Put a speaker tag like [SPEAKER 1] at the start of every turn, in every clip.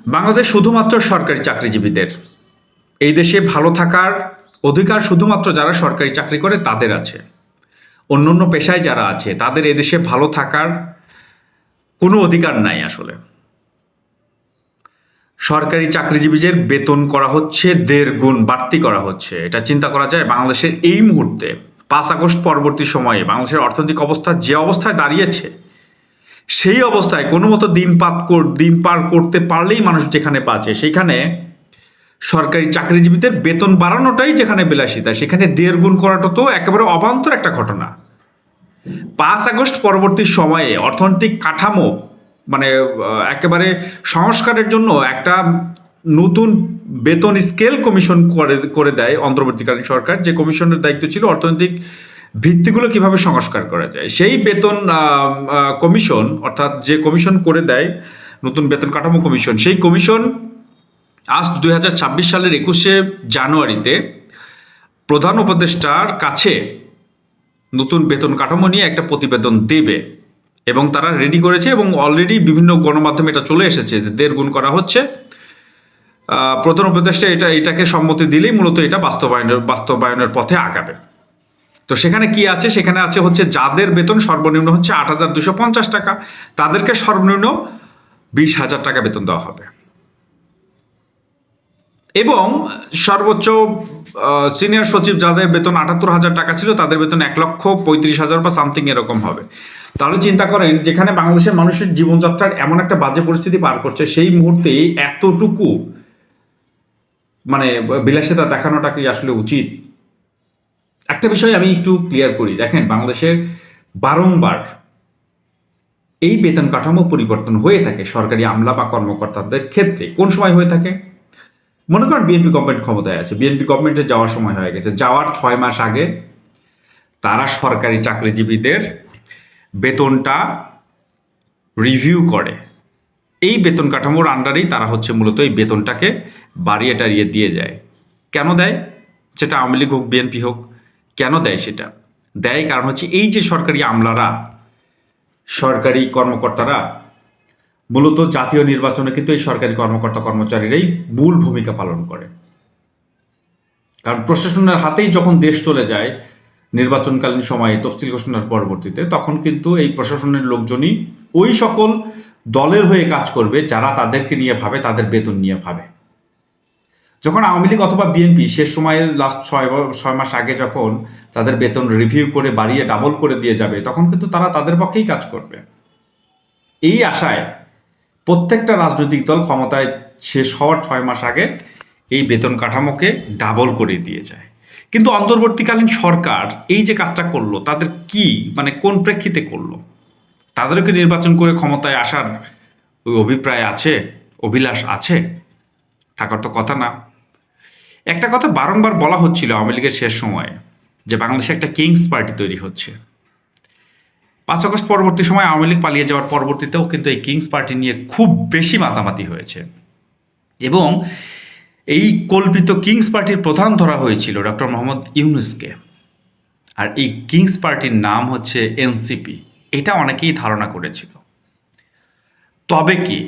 [SPEAKER 1] বাংলাদেশ শুধুমাত্র সরকারি চাকরিজীবীদের। এই দেশে ভালো থাকার অধিকার শুধুমাত্র যারা সরকারি চাকরি করে তাদের আছে। অন্যান্য পেশায় যারা আছে তাদের এদেশে ভালো থাকার কোনো অধিকার নাই আসলে। সরকারি চাকরিজীবীদের বেতন করা হচ্ছে ১.৫ গুণ বাড়তি করা হচ্ছে। এটা চিন্তা করা যায় বাংলাদেশের এই মুহূর্তে ৫ আগস্ট পরবর্তী সময়ে বাংলাদেশের অর্থনৈতিক অবস্থা যে অবস্থায় দাঁড়িয়েছে, সেই অবস্থায় কোনো মতো দিন পার করতে পারলেই মানুষ যেখানে বাঁচে, সেখানে সরকারি চাকরিজীবীদের বেতন বাড়ানোটাই যেখানে বিলাসিতা, সেখানে ১.৫ গুণ করাটা তো একেবারে অবান্তর একটা ঘটনা। ৫ আগস্ট পরবর্তী সময়ে অর্থনৈতিক কাঠামো মানে একেবারে সংস্কারের জন্য একটা নতুন বেতন স্কেল কমিশন করে দেয় অন্তর্বর্তীকালীন সরকার, যে কমিশনের দায়িত্ব ছিল অর্থনৈতিক ভিত্তিগুলো কিভাবে সংস্কার করা যায়। সেই বেতন কমিশন, অর্থাৎ যে কমিশন করে দেয় নতুন বেতন কাঠামো কমিশন, সেই কমিশন আজ ২০২৬ সালের ২১শে জানুয়ারিতে প্রধান উপদেষ্টার কাছে নতুন বেতন কাঠামো নিয়ে একটা প্রতিবেদন দেবে এবং তারা রেডি করেছে এবং অলরেডি বিভিন্ন গণমাধ্যমে এটা চলে এসেছে যে ১.৫ গুণ করা হচ্ছে। প্রধান উপদেষ্টা এটাকে সম্মতি দিলেই মূলত এটা বাস্তবায়নের পথে আগাবে। তো সেখানে কি আছে? সেখানে আছে হচ্ছে যাদের বেতন সর্বনিম্ন হচ্ছে ৮,২৫০ টাকা, তাদেরকে সর্বনিম্ন ২০,০০০ টাকা বেতন দেওয়া হবে এবং সর্বোচ্চ সিনিয়র সচিব যাদের বেতন ৭৮,০০০ টাকা ছিল তাদের বেতন ১,৩৫,০০০ বা সামথিং এরকম হবে। তাহলে চিন্তা করেন, যেখানে বাংলাদেশের মানুষের জীবনযাত্রার এমন একটা বাজে পরিস্থিতি পার করছে, সেই মুহূর্তে এতটুকু মানে বিলাসিতা দেখানোটা কি আসলে উচিত? একটা বিষয় আমি একটু ক্লিয়ার করি। দেখেন, বাংলাদেশের বারংবার এই বেতন কাঠামো পরিবর্তন হয়ে থাকে সরকারি আমলা বা কর্মকর্তাদের ক্ষেত্রে। কোন সময় হয়ে থাকে? মনে করেন বিএনপি গভর্নমেন্ট ক্ষমতায় আছে, বিএনপি গভর্নমেন্টে যাওয়ার সময় হয়ে গেছে, যাওয়ার ৬ মাস আগে তারা সরকারি চাকরিজীবীদের বেতনটা রিভিউ করে। এই বেতন কাঠামোর আন্ডারেই তারা হচ্ছে মূলত এই বেতনটাকে বাড়িয়ে টাড়িয়ে দিয়ে যায়। কেন দেয়? সেটা আওয়ামী লীগ হোক, বিএনপি হোক, কেন দেয়? সেটা দেয় কারণ হচ্ছে এই যে সরকারি আমলারা, সরকারি কর্মকর্তারা, মূলত জাতীয় নির্বাচনে কিন্তু এই সরকারি কর্মকর্তা কর্মচারীরাই মূল ভূমিকা পালন করে। কারণ প্রশাসনের হাতেই যখন দেশ চলে যায় নির্বাচনকালীন সময়ে তফসিল ঘোষণার পরবর্তীতে, তখন কিন্তু এই প্রশাসনের লোকজনই ওই সকল দলের হয়ে কাজ করবে যারা তাদেরকে নিয়ে ভাবে, তাদের বেতন নিয়ে ভাবে। যখন আওয়ামী লীগ অথবা বিএনপি শেষ সময়ে লাস্ট ৬ মাস আগে যখন তাদের বেতন রিভিউ করে বাড়িয়ে ডাবল করে দিয়ে যাবে, তখন কিন্তু তারা তাদের পক্ষেই কাজ করবে। এই আশায় প্রত্যেকটা রাজনৈতিক দল ক্ষমতায় শেষ হওয়ার ৬ মাস আগে এই বেতন কাঠামোকে ডাবল করে দিয়ে যায়। কিন্তু অন্তর্বর্তীকালীন সরকার এই যে কাজটা করলো, তাদের কি মানে কোন প্রেক্ষিতে করলো? তাদেরকে নির্বাচন করে ক্ষমতায় আসার ওই অভিপ্রায় আছে, অভিলাষ আছে? থাকার তো কথা না। একটা কথা বারংবার বলা হচ্ছিল আওয়ামী লীগের শেষ সময়ে, যে বাংলাদেশে একটা কিংস পার্টি তৈরি হচ্ছে। ৫ আগস্ট পরবর্তী সময় আওয়ামী লীগ পালিয়ে যাওয়ার পরবর্তীতেও কিন্তু এই কিংস পার্টি নিয়ে খুব বেশি মাতামাতি হয়েছে এবং এই কল্পিত কিংস পার্টির প্রধান ধরা হয়েছিল ডক্টর মোহাম্মদ ইউনূসকে। আর এই কিংস পার্টির নাম হচ্ছে এনসিপি। এটা অনেকেই ধারণা করেছিল। তবে কি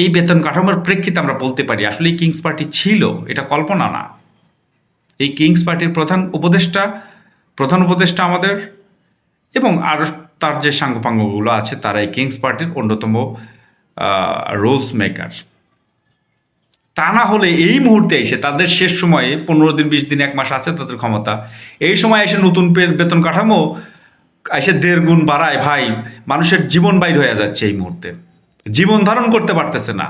[SPEAKER 1] এই বেতন কাঠামোর প্রেক্ষিতে আমরা বলতে পারি আসলে এই কিংস পার্টি ছিল? এটা কল্পনা না। এই কিংস পার্টির প্রধান উপদেষ্টা আমাদের এবং আরও তার যে সাঙ্গপাঙ্গগুলো আছে, তারা এই কিংস পার্টির অন্যতম রুলস মেকার। তা না হলে এই মুহূর্তে এসে তাদের শেষ সময়ে ১৫ দিন, ২০ দিন, ১ মাস আছে তাদের ক্ষমতা, এই সময় এসে নতুন বেতন কাঠামো এসে ১.৫ গুণ বাড়ায়। ভাই, মানুষের জীবন বাইর হয়ে যাচ্ছে এই মুহূর্তে, জীবন ধারণ করতে পারতেছে না।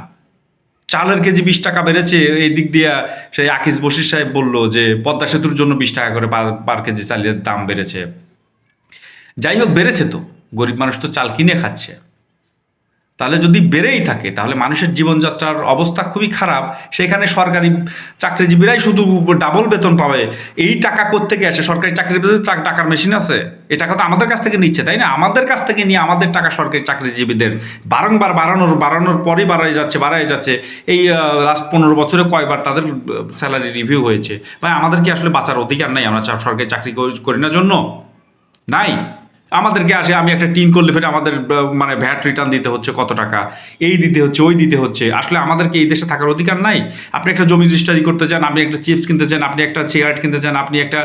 [SPEAKER 1] চালের কেজি ২০ টাকা বেড়েছে, এই দিক দিয়ে সেই আকিজ বশির সাহেব বললো যে পদ্মা সেতুর জন্য ২০ টাকা করে পার কেজি চালের দাম বেড়েছে। যাই হোক, বেড়েছে তো, গরিব মানুষ তো চাল কিনে খাচ্ছে। তাহলে যদি বেড়েই থাকে তাহলে মানুষের জীবনযাত্রার অবস্থা খুবই খারাপ। সেখানে সরকারি চাকরিজীবীরাই শুধু ডাবল বেতন পাবে। এই টাকা কোত্থেকে আসে? সরকারি চাকরিজীবীদের টাকার মেশিন আছে? এই টাকা তো আমাদের কাছ থেকে নিচ্ছে, তাই না? আমাদের কাছ থেকে নিয়ে আমাদের টাকা সরকারি চাকরিজীবীদের বারংবার বাড়ানোর পরই বাড়াই যাচ্ছে। এই লাস্ট ১৫ বছরে কয়বার তাদের স্যালারি রিভিউ হয়েছে? ভাই, আমাদের কি আসলে বাঁচার অধিকার নাই? আমরা সরকারি চাকরি করি না জন্য? নাই? আমাদেরকে আসে, আমি একটা টিন করলে ফের আমাদের মানে ভ্যাট রিটার্ন দিতে হচ্ছে কত টাকা, এই দিতে হচ্ছে ওই দিতে হচ্ছে। আসলে আমাদেরকে এই দেশে থাকার অধিকার নাই? আপনি একটা জমি রেজিস্ট্রি করতে চান, আপনি একটা চিপস কিনতে চান, আপনি একটা সিগারেট কিনতে চান, আপনি একটা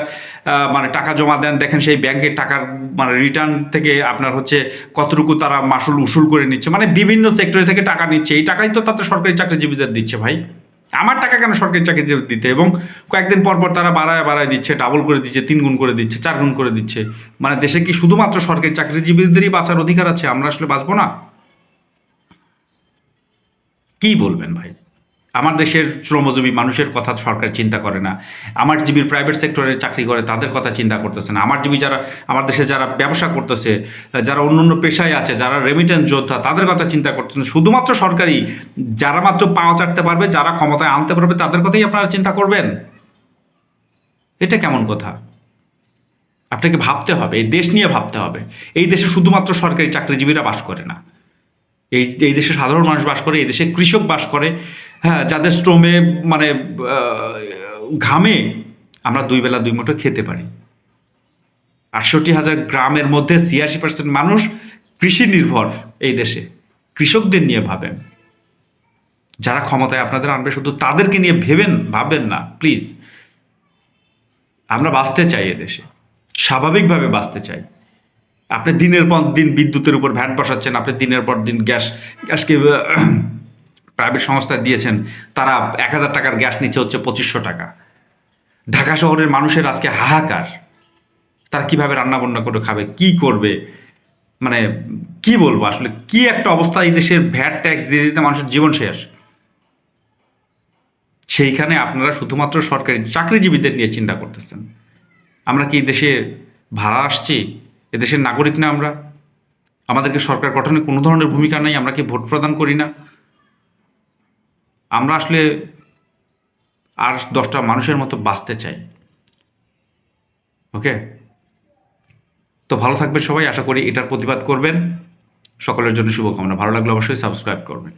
[SPEAKER 1] মানে টাকা জমা দেন, দেখেন সেই ব্যাংকের টাকার মানে রিটার্ন থেকে আপনার হচ্ছে কতটুকু তারা মাসুল উসুল করে নিচ্ছে, মানে বিভিন্ন সেক্টরে থেকে টাকা নিচ্ছে। এই টাকাই তো তাদের সরকারি চাকরিজীবীদের দিচ্ছে ভাই। আমার টাকা কেন সরকারি চাকরি দিতে? এবং কয়েকদিন পর পর তারা বাড়ায় বাড়ায় দিচ্ছে, ডাবল করে দিচ্ছে, 3 গুণ করে দিচ্ছে, 4 গুণ করে দিচ্ছে। মানে দেশে কি শুধুমাত্র সরকারি চাকরিজীবীদেরই বাঁচার অধিকার আছে? আমরা আসলে বাঁচবো না? কি বলবেন ভাই? আমার দেশের শ্রমজীবী মানুষের কথা সরকার চিন্তা করে না। আমার জীবীর প্রাইভেট সেক্টরে চাকরি করে তাদের কথা চিন্তা করতেছে না। আমার জীবী যারা আমার দেশে যারা ব্যবসা করতেছে, যারা অন্য পেশায় আছে, যারা রেমিটেন্স যোদ্ধা, তাদের কথা চিন্তা করতেছেন না। শুধুমাত্র সরকারি যারা মাত্র পাও চাটতে পারবে, যারা ক্ষমতায় আনতে পারবে, তাদের কথাই আপনারা চিন্তা করবেন? এটা কেমন কথা? আপনাকে ভাবতে হবে, এই দেশ নিয়ে ভাবতে হবে। এই দেশে শুধুমাত্র সরকারি চাকরিজীবীরা বাস করে না। এই দেশে সাধারণ মানুষ বাস করে, এই দেশে কৃষক বাস করে, হ্যাঁ, যাদের শ্রমে মানে ঘামে আমরা 2 বেলা 2 মুঠো খেতে পারি। 68,000 গ্রামের মধ্যে 86% মানুষ কৃষি নির্ভর এই দেশে। কৃষকদের নিয়ে ভাবেন। যারা ক্ষমতায় আপনাদের আনবে শুধু তাদেরকে নিয়ে ভাববেন না প্লিজ। আমরা বাঁচতে চাই এদেশে, স্বাভাবিকভাবে বাঁচতে চাই। আপনি দিনের পর দিন বিদ্যুতের উপর ভ্যাট বসাচ্ছেন, আপনি দিনের পর দিন গ্যাসকে প্রাইভেট সংস্থায় দিয়েছেন, তারা 1,000 টাকার গ্যাস নিচ্ছে হচ্ছে 2500 টাকা। ঢাকা শহরের মানুষের আজকে হাহাকার। তারা কিভাবে রান্নাবান্না করে খাবে, কি করবে, মানে কি বলবো আসলে, কি একটা অবস্থা। এই দেশের ভ্যাট ট্যাক্স দিয়ে দিতে মানুষের জীবন শেষ। সেইখানে আপনারা শুধুমাত্র সরকারি চাকরিজীবীদের নিয়ে চিন্তা করতেছেন। আমরা কি এই দেশে ভাড়া আসছি? এদেশের নাগরিক না আমরা? আমাদেরকে সরকার গঠনে কোনো ধরনের ভূমিকা নাই? আমরা কি ভোট প্রদান করি না? আমরা আসলে আর 10টা মানুষের মতো বাঁচতে চাই। ওকে? তো ভালো থাকবেন সবাই। আশা করি এটার প্রতিবাদ করবেন। সকলের জন্য শুভকামনা। ভালো লাগলে অবশ্যই সাবস্ক্রাইব করবেন।